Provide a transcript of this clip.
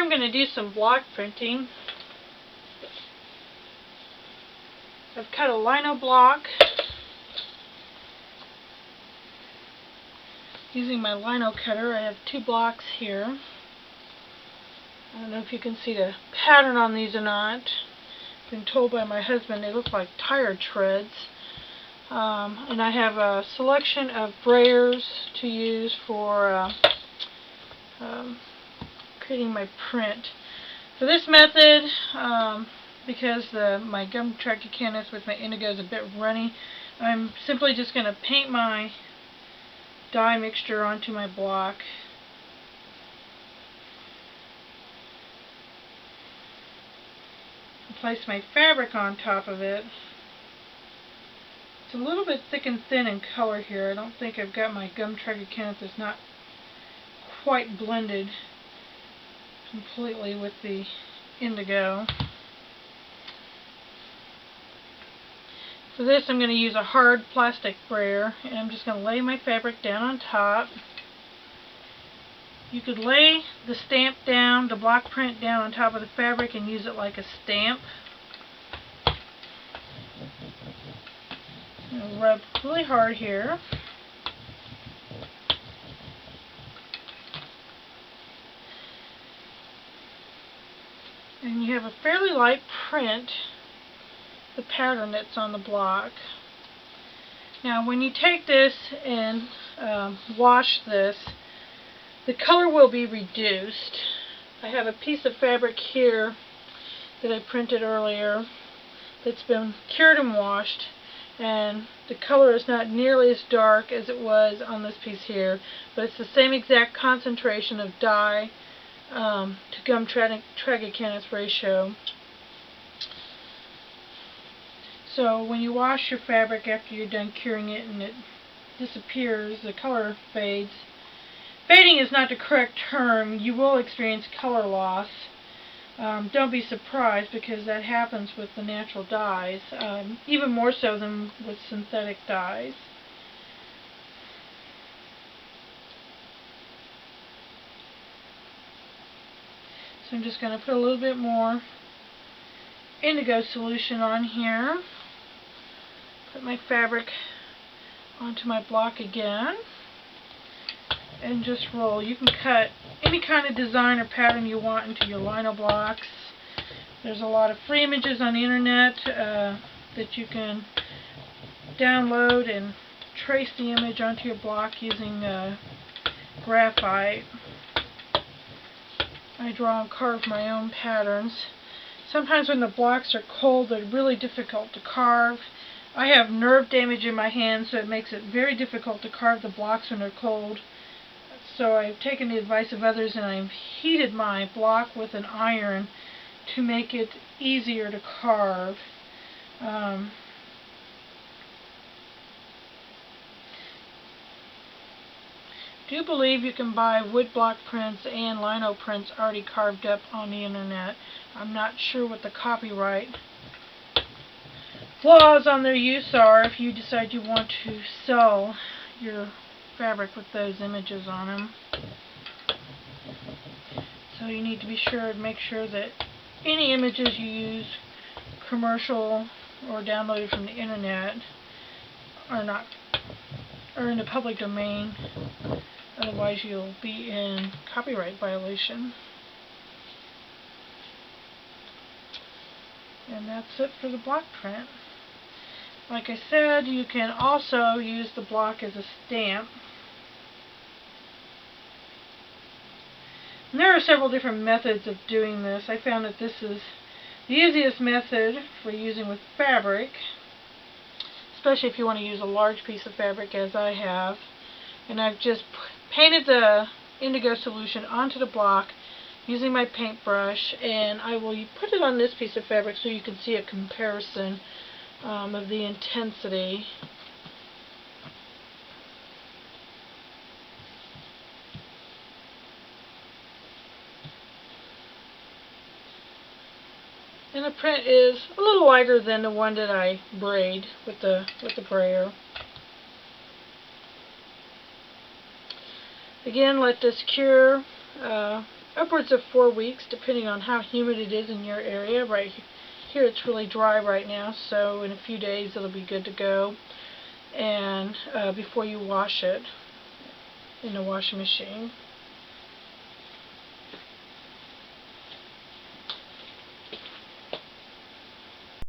I'm going to do some block printing. I've cut a lino block using my lino cutter. I have 2 blocks here. I don't know if you can see the pattern on these or not. I've been told by my husband they look like tire treads. And I have a selection of brayers to use for creating my print. For this method, because my gum tracking canvas with my indigo is a bit runny, I'm simply just going to paint my dye mixture onto my block. Place my fabric on top of it. It's a little bit thick and thin in color here. I don't think I've got my gum tracking canvas. It's not quite blended completely with the indigo. For this I'm going to use a hard plastic brayer, and I'm just going to lay my fabric down on top. You could lay the stamp down, the block print down on top of the fabric and use it like a stamp. I'll rub really hard here. And you have a fairly light print, the pattern that's on the block. Now when you take this and wash this, the color will be reduced. I have a piece of fabric here that I printed earlier that's been cured and washed, and the color is not nearly as dark as it was on this piece here, but it's the same exact concentration of dye to gum tracking canvas ratio. So when you wash your fabric after you're done curing it and it disappears, the color fades. Fading is not the correct term. You will experience color loss. Don't be surprised, because that happens with the natural dyes, even more so than with synthetic dyes. So I'm just going to put a little bit more indigo solution on here. Put my fabric onto my block again. And just roll. You can cut any kind of design or pattern you want into your lino blocks. There's a lot of free images on the internet that you can download and trace the image onto your block using graphite. I draw and carve my own patterns. Sometimes when the blocks are cold, they're really difficult to carve. I have nerve damage in my hands, so it makes it very difficult to carve the blocks when they're cold. So I've taken the advice of others and I've heated my block with an iron to make it easier to carve. Do believe you can buy wood block prints and lino prints already carved up on the internet. I'm not sure what the copyright flaws on their use are if you decide you want to sell your fabric with those images on them. So you need to be sure and make sure that any images you use, commercial or downloaded from the internet, are in the public domain. Otherwise you'll be in copyright violation. And that's it for the block print. Like I said, you can also use the block as a stamp. And there are several different methods of doing this. I found that this is the easiest method for using with fabric, especially if you want to use a large piece of fabric as I have. And I've just painted the indigo solution onto the block using my paintbrush, and I will put it on this piece of fabric so you can see a comparison of the intensity. And the print is a little lighter than the one that I braid with the brayer. Again, let this cure. I upwards of 4 weeks, depending on how humid it is in your area. Right here it's really dry right now, so in a few days it'll be good to go. And before you wash it in the washing machine.